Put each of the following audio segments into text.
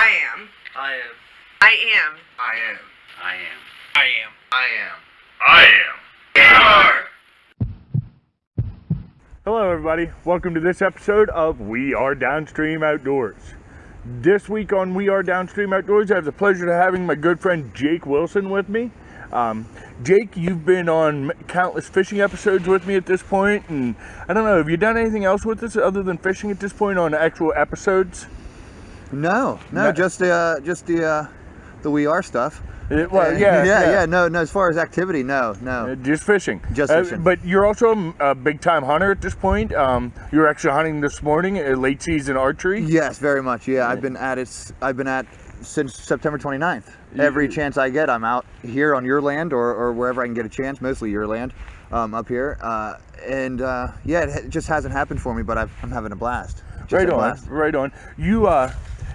I am. I am. I am. I am. I am. I am. I am. I am. We are. Hello everybody, welcome to this episode of We Are DownStream Outdoors. This week on We Are DownStream Outdoors, I have the pleasure of having my good friend Jake Wilson with me. Jake, you've been on countless fishing episodes with me at this point, and I don't know, have you done anything else with us other than fishing at this point on actual episodes? No, just the We Are stuff. No, as far as activity, no. Just fishing. Just fishing. But you're also a big time hunter at this point. You're actually hunting this morning, late season archery. Yes, very much. Yeah, I've been at since September 29th. Every chance I get, I'm out here on your land or wherever I can get a chance, mostly your land, up here. It just hasn't happened for me, but I'm having a blast. Right on.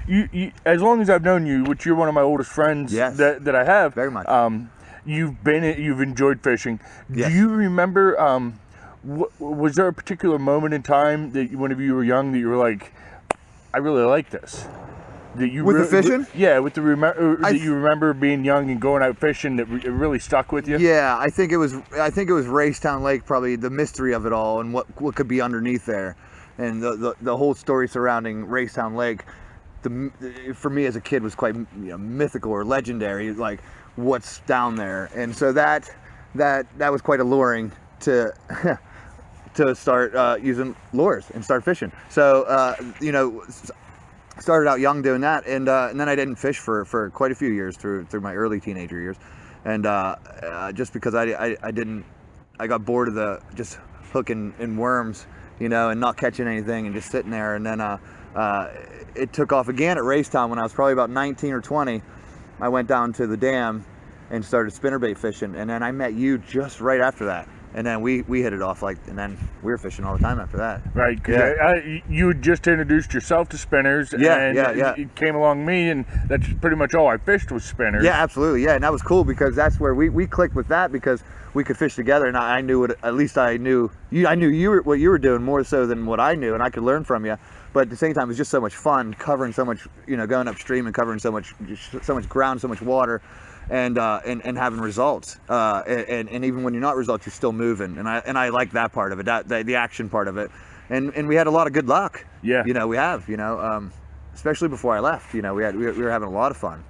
You, as long as I've known you, which you're one of my oldest friends that I have, very much. You've enjoyed fishing. Yes. Do you remember? Was there a particular moment in time that whenever you were young that you were like, I really like this? That you the fishing? That you remember being young and going out fishing that it really stuck with you? Yeah, I think it was Racetown Lake, probably the mystery of it all and what could be underneath there, and the whole story surrounding Racetown Lake. For me as a kid was quite mythical or legendary, like what's down there, and so that was quite alluring to to start using lures and start fishing. So started out young doing that, and then I didn't fish for quite a few years through my early teenager years, and just because I got bored of the just hooking in worms, and not catching anything and just sitting there, and then it took off again at Racetown when I was probably about 19 or 20. I went down to the dam and started spinnerbait fishing, and then I met you just right after that, and then we hit it off, and then we were fishing all the time after that. Right, because you had just introduced yourself to spinners, you came along me, and that's pretty much all I fished was spinners. Yeah, absolutely, and that was cool because that's where we clicked with that, because we could fish together, and I knew what, at least I knew what you were doing more so than what I knew, and I could learn from you. But at the same time, it was just so much fun covering so much, going upstream and covering so much ground, so much water, and having results. And even when you're not results, you're still moving. And I like that part of it, the action part of it. And we had a lot of good luck. Yeah. We have, especially before I left. We were having a lot of fun.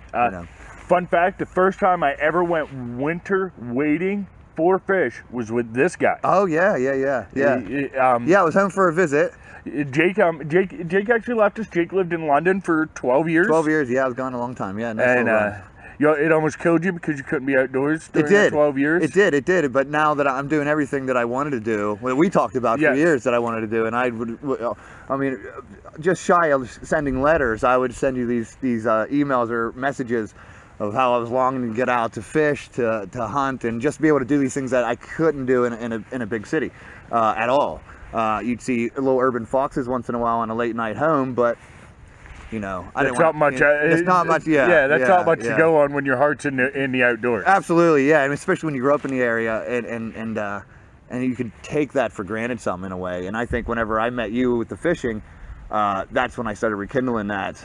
Fun fact: the first time I ever went winter wading for fish was with this guy. Oh yeah. I was home for a visit. Jake actually left us. Jake lived in London for 12 years. 12 years, yeah, I was gone a long time, yeah. And it almost killed you because you couldn't be outdoors during that 12 years. It did. But now that I'm doing everything that I wanted to do, what we talked about for years that I wanted to do, and just shy of sending letters, I would send you these emails or messages of how I was longing to get out to fish, to hunt, and just be able to do these things that I couldn't do in a big city at all. You'd see little urban foxes once in a while on a late night home, but it's not much to go on when your heart's in the outdoors. Absolutely, yeah, and especially when you grow up in the area, and you can take that for granted some in a way. And I think whenever I met you with the fishing, that's when I started rekindling that.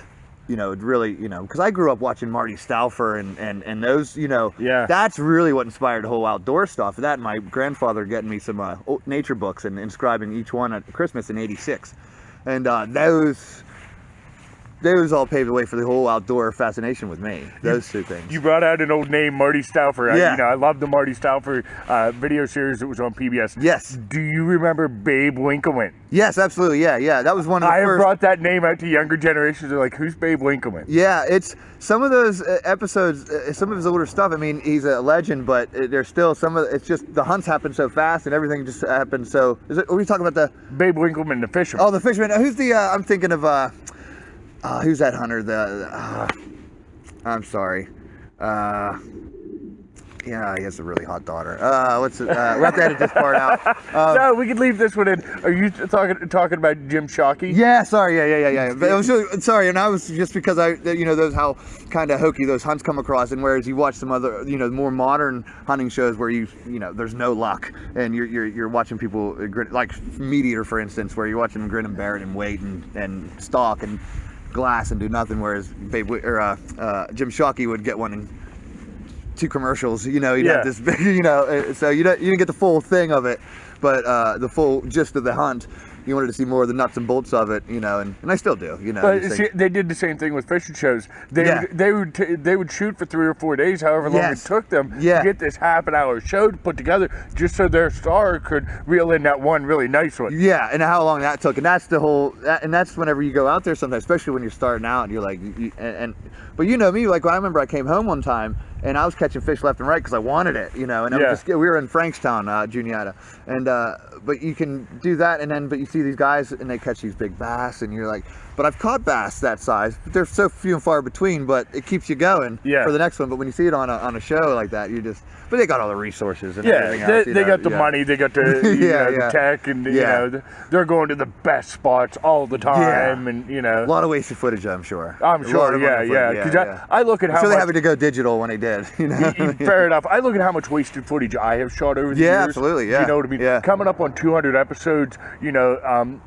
It really, because I grew up watching Marty Stauffer and those, that's really what inspired the whole outdoor stuff. That and my grandfather getting me some nature books and inscribing each one at Christmas in '86, and those all paved the way for the whole outdoor fascination with me. Those two things. You brought out an old name, Marty Stauffer. Yeah. I love the Marty Stauffer video series that was on PBS. Yes. Do you remember Babe Winkleman? Yes, absolutely. Yeah. That was one of the first. I have brought that name out to younger generations. They're like, who's Babe Winkleman? Yeah, it's some of those episodes, some of his older stuff. I mean, he's a legend, but there's still it's just the hunts happen so fast and everything just happens so. Are we talking about the Babe Winkleman, the fisherman? Oh, the fisherman. Who's the? I'm thinking of. Who's that hunter? I'm sorry. Yeah, he has a really hot daughter. We'll have to edit this part out. No, we could leave this one in. Are you talking about Jim Shockey? Yeah, sorry, yeah. But it was really, sorry, and I was just because those how kind of hokey those hunts come across, and whereas you watch some other, more modern hunting shows where there's no luck, and you're watching people like Meat Eater, for instance, where you're watching them grin and bear it and wait and stalk, and glass and do nothing, whereas Jim Shockey would get one in 2 commercials. You know, he'd have this big, you know, so you didn't get the full thing of it, but the full gist of the hunt. You wanted to see more of the nuts and bolts of it, you know, and I still do, you know. But see, they did the same thing with fishing shows. They would shoot for 3 or 4 days, however long it took them to get this half-an-hour show put together, just so their star could reel in that one really nice one. Yeah, and how long that took, and that's the whole, and that's whenever you go out there sometimes, especially when you're starting out, and you're like, but you know me, like I remember I came home one time and I was catching fish left and right because I wanted it, you know, and we were in Frankstown, Juniata, and but you can do that, and then but you see these guys and they catch these big bass, and you're like, but I've caught bass that size, but they're so few and far between, but it keeps you going for the next one. But when you see it on a show like that, you just, but they got all the resources and everything else, they got the money, they got the the tech, and you know, they're going to the best spots all the time, and you know, a lot of wasted footage, I'm sure. Because I look at how they having to go digital when they did, you know. Fair enough. I look at how much wasted footage I have shot over the years. Absolutely, You know what I mean? Coming up on 200 episodes, you know,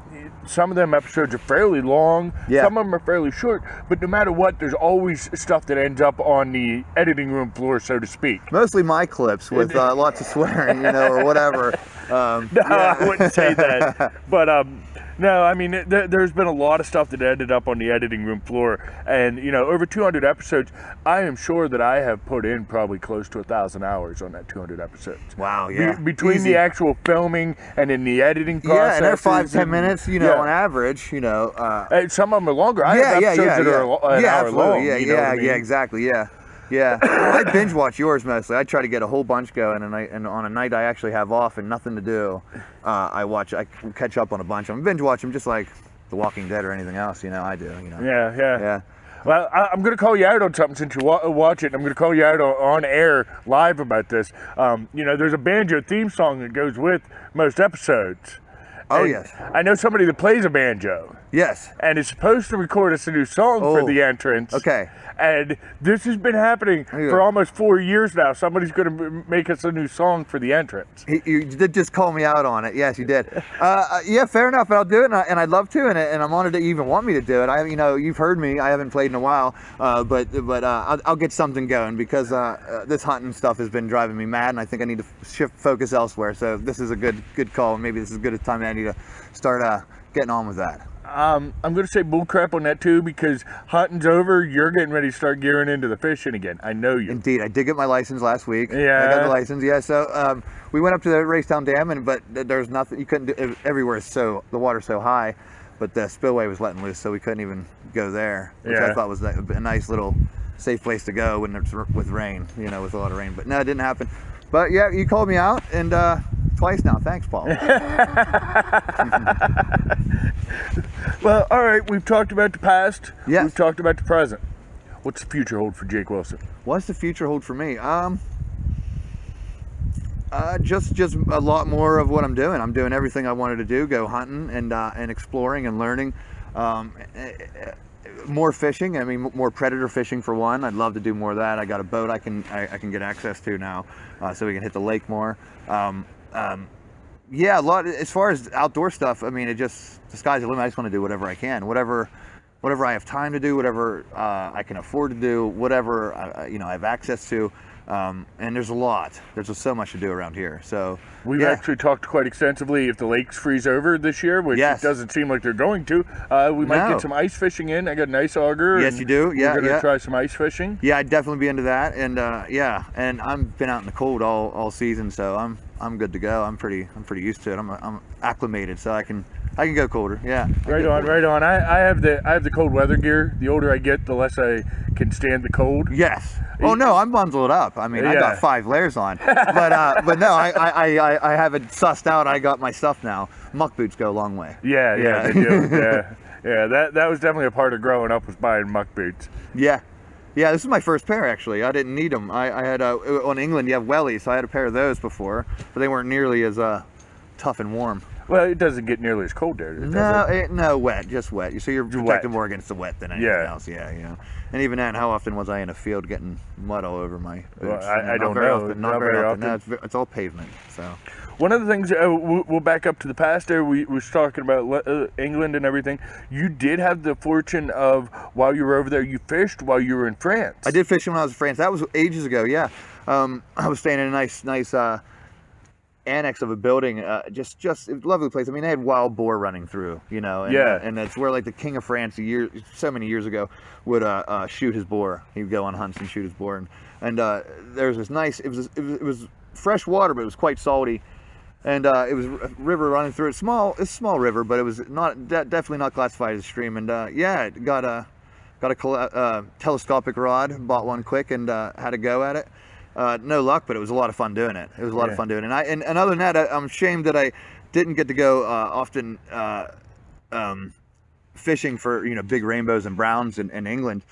some of them episodes are fairly long, some of them are fairly short, but no matter what, there's always stuff that ends up on the editing room floor, so to speak. Mostly my clips with lots of swearing, you know, or whatever. No, I wouldn't say that. But no, I mean, there's been a lot of stuff that ended up on the editing room floor, and you know, over 200 episodes, I am sure that I have put in probably close to 1,000 hours on that 200 episodes. Wow, yeah. Between the actual filming and in the editing process. And they're 5-10 minutes, you know, on average, you know. Some of them are longer. I have episodes that are an hour long. Exactly, Yeah, I binge watch yours mostly. I try to get a whole bunch going, and on a night I actually have off and nothing to do, I catch up on a bunch of them. Binge watch them just like The Walking Dead or anything else, you know. I do, you know. Yeah. Well, I'm going to call you out on something since you watch it. I'm going to call you out on air live about this. You know, there's a banjo theme song that goes with most episodes. Oh, and yes. I know somebody that plays a banjo. Yes. And is supposed to record us a new song for the entrance. Okay. And this has been happening for almost 4 years now. Somebody's going to make us a new song for the entrance. You did just call me out on it. Yes, you did. Yeah, fair enough. I'll do it, and I'd love to, and I'm honored that you even want me to do it. You know, you've heard me. I haven't played in a while, but I'll get something going because this hunting stuff has been driving me mad, and I think I need to shift focus elsewhere. So this is a good call, and maybe this is as good a time that I need to start getting on with that. I'm going to say bullcrap on that too, because hunting's over. You're getting ready to start gearing into the fishing again. I know you. Indeed, I did get my license last week. Yeah, I got the license. Yeah, so we went up to the Racetown Dam, but there's nothing. You couldn't do everywhere. So the water's so high, but the spillway was letting loose, so we couldn't even go there, which I thought was a nice little safe place to go when it's with rain. You know, with a lot of rain. But no, it didn't happen. But yeah, you called me out, and twice now. Thanks, Paul. Well, all right, we've talked about the past. Yes. We've talked about the present. What's the future hold for Jake Wilson? What's the future hold for me? Just a lot more of what I'm doing. I'm doing everything I wanted to do, go hunting and exploring and learning. More fishing. I mean, more predator fishing for one. I'd love to do more of that. I got a boat I can get access to now, so we can hit the lake more. Yeah, a lot as far as outdoor stuff. I mean, the sky's the limit. I just want to do whatever I can, whatever I have time to do, whatever I can afford to do, whatever I have access to. And there's a lot. There's just so much to do around here. So we've actually talked quite extensively if the lakes freeze over this year, which it doesn't seem like they're going to. We might get some ice fishing in. I got an ice auger. Yes, you do. Yeah, we're gonna try some ice fishing. Yeah, I'd definitely be into that. And and I've been out in the cold all season, so I'm good to go. I'm pretty used to it. I'm acclimated, so I can go colder. Yeah. Right on. I have the cold weather gear. The older I get, the less I can stand the cold. Yes. Oh no, I'm bundled up. I mean, I got 5 layers on, but no, I have it sussed out. I got my stuff now. Muck boots go a long way. Yeah, they do. Yeah. That was definitely a part of growing up, was buying muck boots. Yeah, this is my first pair actually. I didn't need them. I had on England you have wellies, so I had a pair of those before, but they weren't nearly as tough and warm. Well, it doesn't get nearly as cold there, does it? No, wet, just wet. So you're protected more against the wet than anything else. Yeah, you know. And even then, how often was I in a field getting mud all over my boots? Well, I don't know. Not very often. No, it's all pavement. So. one of the things, we'll back up to the past there, we was talking about England and everything. You did have the fortune of, while you were over there, you fished while you were in France. I did fish when I was in France. That was ages ago, yeah. I was staying in a nice annex of a building, just a lovely place. I mean, they had wild boar running through, you know, and, and that's where like the King of France so many years ago would shoot his boar. He'd go on hunts and shoot his boar, and there was this nice. It was fresh water, but it was quite salty, and it was a river running through it. It's a small river, but it was definitely not classified as a stream. And yeah, it got a telescopic rod, bought one quick, and had a go at it. No luck, but it was a lot of fun doing it. It was a lot of fun doing it. And other than that, I'm ashamed that I didn't get to go often fishing for, you know, big rainbows and browns in England.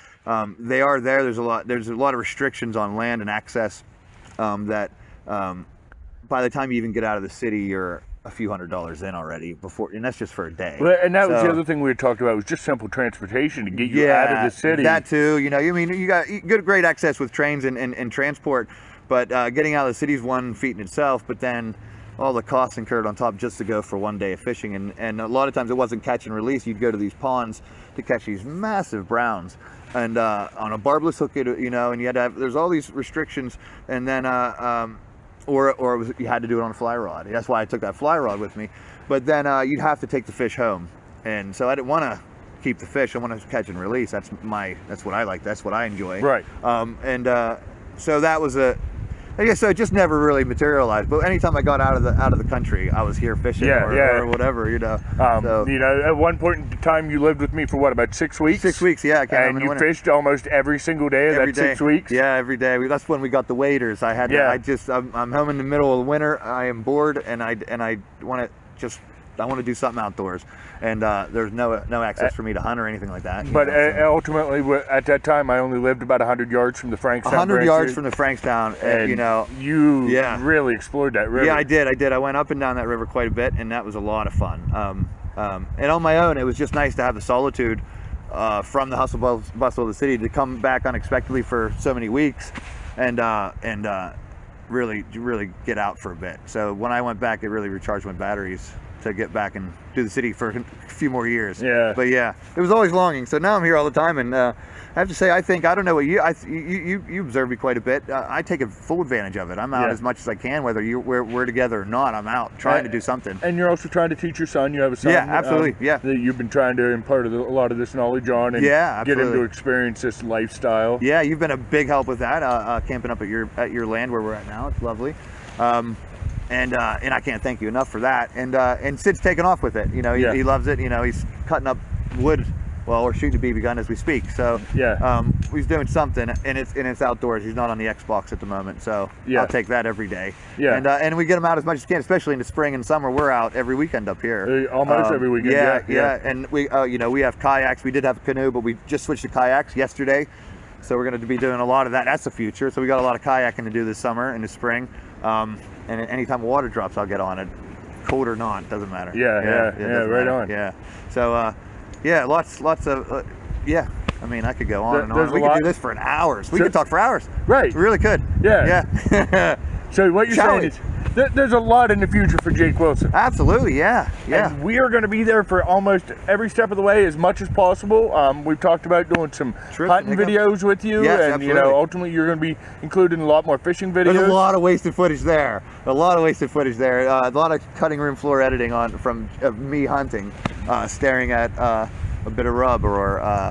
They are there. There's a lot of restrictions on land and access that by the time you even get out of the city, you're a few $100s in already before, and that's just for a day. Well, and that was the other thing we had talked about, was just simple transportation to get you out of the city. That too, you know, I mean, you got great access with trains and transport, but getting out of the city is one feat in itself, but then all the costs incurred on top just to go for one day of fishing, and a lot of times it wasn't catch and release. You'd go to these ponds to catch these massive browns, and on a barbless hook, you know, and you had to have, there's all these restrictions, and then or you had to do it on a fly rod. That's why I took that fly rod with me. But then you'd have to take the fish home, and so I didn't want to keep the fish. I want to catch and release. That's what I like. That's what I enjoy. Right. So that was I guess so. It just never really materialized. But anytime I got out of the country, I was here fishing or whatever, you know. You know, at one point in time, you lived with me for what, about 6 weeks? 6 weeks, yeah. And you fished almost every single day of that 6 weeks. Yeah, every day. That's when we got the waders. I had. I'm home in the middle of the winter. I am bored, and I want to do something outdoors, and there's no access for me to hunt or anything like that. But ultimately, at that time, I only lived about 100 yards from the Frankstown. 100 yards from the Frankstown, and you know, you really explored that river. Yeah, I did. I went up and down that river quite a bit, and that was a lot of fun. And on my own, it was just nice to have the solitude from the hustle bustle of the city to come back unexpectedly for so many weeks, and really get out for a bit. So when I went back, it really recharged my batteries to get back and do the city for a few more years. Yeah. But yeah, it was always longing. So now I'm here all the time, and I have to say, I don't know what you observe me quite a bit. I take a full advantage of it. I'm out as much as I can, whether we're together or not. I'm out trying to do something. And you're also trying to teach your son. You have a son. Yeah, absolutely. That you've been trying to impart a lot of this knowledge on, and get him to experience this lifestyle. Yeah, you've been a big help with that. Camping up at your land where we're at now. It's lovely. And I can't thank you enough for that. And Sid's taken off with it. You know, he loves it. You know, he's cutting up wood, or shooting a BB gun as we speak. So he's doing something, and it's outdoors. He's not on the Xbox at the moment, so I'll take that every day. Yeah. And we get him out as much as we can, especially in the spring and summer. We're out every weekend up here. Almost every weekend. Yeah. And we we have kayaks. We did have a canoe, but we just switched to kayaks yesterday. So we're going to be doing a lot of that. That's the future. So we got a lot of kayaking to do this summer and the spring. And anytime water drops, I'll get on it, cold or not, doesn't matter. Right on. Yeah. So lots of I mean, I could go on and on. We could do this for hours. We could talk for hours. Right. We really could. Yeah. So what you're saying is there's a lot in the future for Jake Wilson. Absolutely, yeah. And we are going to be there for almost every step of the way as much as possible. We've talked about doing some hunting videos with you, and absolutely. You know, ultimately you're going to be including a lot more fishing videos. There's a lot of wasted footage there. A lot of cutting room floor editing of me hunting, staring at a bit of rub or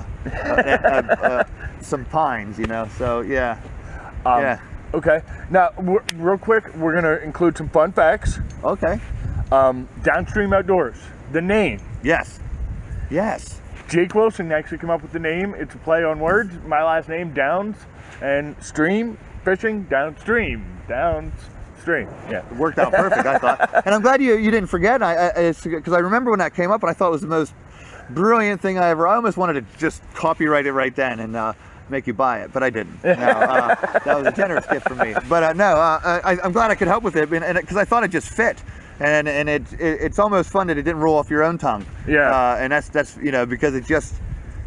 some pines, you know. So yeah. Okay. Now, real quick, we're going to include some fun facts. Okay. DownStream Outdoors. The name. Yes. Jake Wilson actually came up with the name. It's a play on words. My last name, Downs, and stream, fishing, downstream. Yeah. It worked out perfect, I thought. And I'm glad you didn't forget, because I remember when that came up, and I thought it was the most brilliant thing I almost wanted to just copyright it right then and make you buy it, but I didn't. No, that was a generous gift from me. But I'm glad I could help with it, because I thought it just fit, and it's almost fun that it didn't roll off your own tongue. Yeah. And that's because it just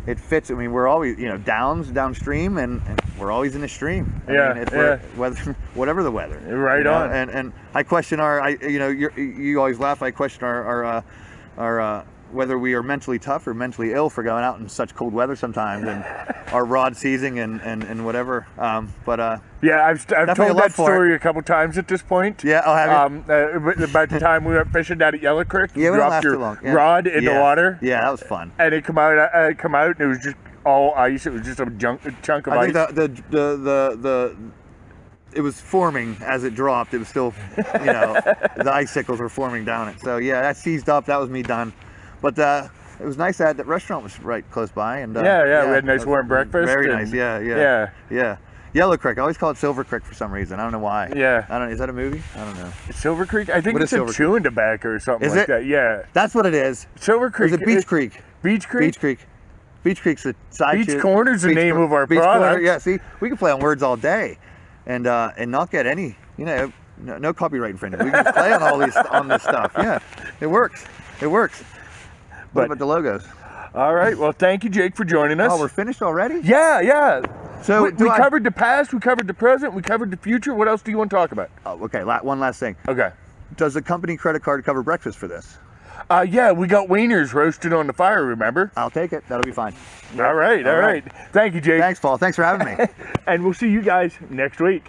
it fits. I mean, we're always, you know, downstream, and we're always in the stream. I Yeah, mean, it's yeah. whatever the weather. Right you know? on. And I question you always laugh. I question our whether we are mentally tough or mentally ill for going out in such cold weather sometimes, and our rod seizing and whatever. Yeah, I've told definitely a love that for story a couple times at this point. Yeah, I'll have you. About the time we went fishing down at Yellow Creek, Yeah, you we don't dropped last your too long. Yeah. rod in the water, Yeah, that was fun. and it come out, and it was just all ice. It was just a chunk of I ice. think it was forming as it dropped. It was still, you know, the icicles were forming down it. So yeah, that seized up. That was me done. But it was nice that restaurant was right close by. And yeah, we had a nice that was warm breakfast. Very and- nice. Yeah. Yellow Creek. I always call it Silver Creek for some reason. I don't know why. Yeah. Is that a movie? I don't know. Silver Creek? I think What it's is a Silver Creek? chewing tobacco or something Is like it? that. Yeah. That's what it is. Silver Or Creek. is it Beach Creek? Beach Creek? Beach Creek. Beach Creek's the side. Beach Corner's the name of our Beach product. Corner. Yeah. See, we can play on words all day, and not get any. You know, no copyright infringement. We can play on all these on this stuff. Yeah, it works. It works. What But- about the logos? All right. Well, thank you, Jake, for joining us. Oh, we're finished already? Yeah. So we covered the past, we covered the present, we covered the future. What else do you want to talk about? Oh, okay. One last thing. Okay. Does the company credit card cover breakfast for this? Yeah, we got wieners roasted on the fire, remember? I'll take it. That'll be fine. All right. Thank you, Jake. Thanks, Paul. Thanks for having me. And we'll see you guys next week.